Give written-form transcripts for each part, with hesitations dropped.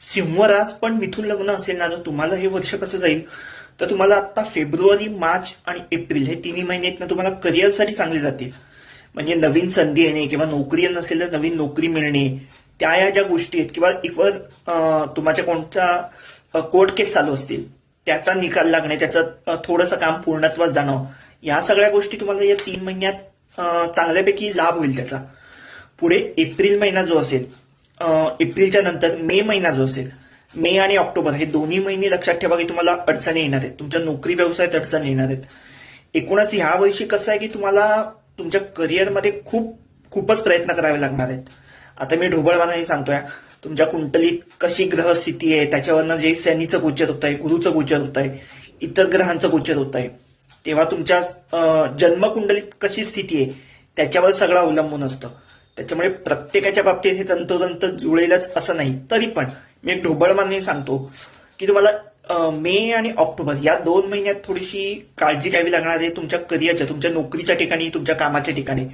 सिंह रास पण मिथुन लग्न असेल ना, तर तुम्हाला हे वर्ष कसं जाईल, तर तुम्हाला आता फेब्रुवारी, मार्च आणि एप्रिल हे तिन्ही महिने आहेत ना, तुम्हाला करिअरसाठी चांगले जातील. म्हणजे नवीन संधी येणे किंवा नोकरी नसेल तर नवीन नोकरी मिळणे, त्या या ज्या गोष्टी आहेत किंवा इव्हन तुमच्या कोणत्या कोर्ट केस चालू असतील त्याचा निकाल लागणे, त्याचं थोडंसं काम पूर्णत्वास जाणं, या सगळ्या गोष्टी तुम्हाला या 3 महिन्यात चांगल्यापैकी लाभ होईल त्याचा. पुढे एप्रिल महिना जो असेल, एप्रिलच्या नंतर मे महिना जो असेल, मे आणि ऑक्टोबर हे दोन्ही महिने लक्षात ठेवा की तुम्हाला अडचणी येणार आहेत, तुमच्या नोकरी व्यवसायात अडचणी येणार आहेत. एकूणच ह्या वर्षी कसं आहे की तुम्हाला तुमच्या करिअरमध्ये खूपच प्रयत्न करावे लागणार आहेत. आता मी ढोबळमानाने सांगतोय, तुमच्या कुंडलीत कशी ग्रहस्थिती आहे त्याच्यावरनं जे शनीचं गोचर होत आहे, गुरुचं गोचर होत आहे, इतर ग्रहांचं गोचर होत आहे, तेव्हा तुमच्या जन्मकुंडलीत कशी स्थिती आहे त्याच्यावर सगळं अवलंबून असतं. त्याच्यामुळे प्रत्येकाच्या बाबतीत हे तंतोतंत जुळेलच असं नाही. तरी पण मी एक ढोबळमानाने सांगतो की तुम्हाला मे आणि ऑक्टोबर या 2 महिन्यात थोडीशी काळजी घ्यावी लागणार आहे. तुमच्या करिअरच्या, तुमच्या नोकरीच्या ठिकाणी, तुमच्या कामाच्या ठिकाणी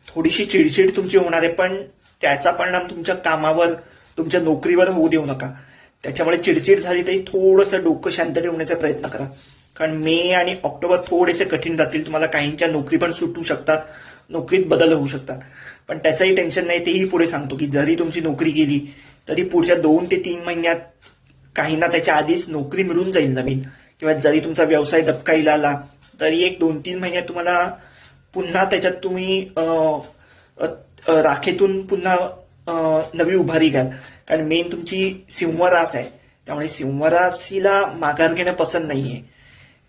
थोडीशी चिडचिड तुमची होणार आहे, पण त्याचा परिणाम तुमच्या कामावर, तुमच्या नोकरीवर होऊ देऊ नका. त्याच्यामुळे चिडचिड झाली तरी थोडंसं डोकं शांत ठेवण्याचा प्रयत्न करा, कारण मे आणि ऑक्टोबर थोडेसे कठीण जातील. तुम्हाला काहींच्या नोकरी पण सुटू शकतात, नोकरीत बदल होऊ शकतात, पण त्याचंही टेन्शन नाही. तेही पुढे सांगतो की जरी तुमची नोकरी गेली तरी पुढच्या 2 ते 3 महिन्यात काहींना त्याच्या आधीच नोकरी मिळून जाईल नवीन, किंवा जरी तुमचा व्यवसाय डबकाईला आला तरी एक 2-3 महिन्यात तुम्हाला पुन्हा त्याच्यात तुम्ही राखेतून पुन्हा नवी उभारी घ्याल. कारण मेन तुमची सिंह रास आहे, त्यामुळे सिंह राशीला माघार घेणं पसंत नाहीये.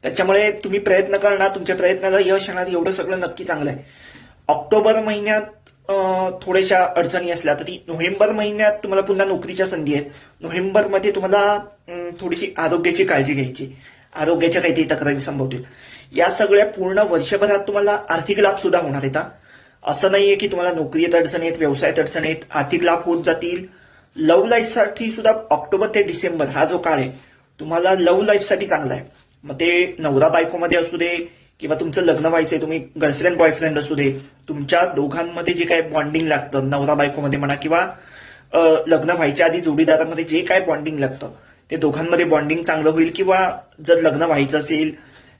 त्याच्यामुळे तुम्ही प्रयत्न करणार, तुमच्या प्रयत्नाला यश येणार, एवढं सगळं नक्की चांगलं आहे. ऑक्टोबर महिन्यात थोड्याशा अडचणी असल्या तरी नोव्हेंबर महिन्यात तुम्हाला पुन्हा नोकरीच्या संधी आहेत. नोव्हेंबरमध्ये तुम्हाला थोडीशी आरोग्याची काळजी घ्यायची, आरोग्याच्या काहीतरी तक्रारी संभवतील. या सगळ्या पूर्ण वर्षभरात तुम्हाला आर्थिक लाभ सुद्धा होणार आहेत. असं नाहीये की तुम्हाला नोकरीत अडचणी आहेत, व्यवसायात अडचणी आहेत, आर्थिक लाभ होत जातील. लव्ह लाईफसाठी सुद्धा ऑक्टोबर ते डिसेंबर हा जो काळ आहे तुम्हाला लव्ह लाईफसाठी चांगला आहे. मग ते नवरा बायकोमध्ये असू दे किंवा तुमचं लग्न व्हायचंय, तुम्ही गर्लफ्रेंड बॉयफ्रेंड असू दे, तुमच्या दोघांमध्ये जे काय बॉन्डिंग लागतं नवरा बायकोमध्ये म्हणा, किंवा लग्न व्हायच्या आधी जोडीदारामध्ये जे काय बॉन्डिंग लागतं ते दोघांमध्ये बॉन्डिंग चांगलं होईल. किंवा जर लग्न व्हायचं असेल,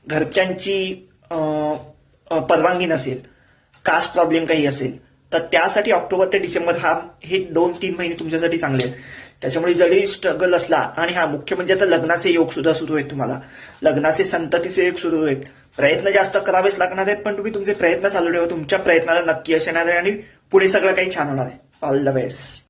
घरच्यांची परवानगी नसेल, कास्ट प्रॉब्लेम काही असेल, तर त्यासाठी ऑक्टोबर ते डिसेंबर हे 2-3 महिने तुमच्यासाठी चांगले आहेत. त्याच्यामुळे जरी स्ट्रगल असला, आणि मुख्य म्हणजे आता लग्नाचे योग सुद्धा सुरू आहेत, तुम्हाला लग्नाचे संततीचे योग सुरू आहेत. प्रयत्न जास्त करावेच लागणार आहेत, पण तुम्ही तुमचे प्रयत्न चालू ठेवा. तुमच्या प्रयत्नाला नक्की यश येणार आहे आणि पुढे सगळं काही छान होणार आहे. All the best.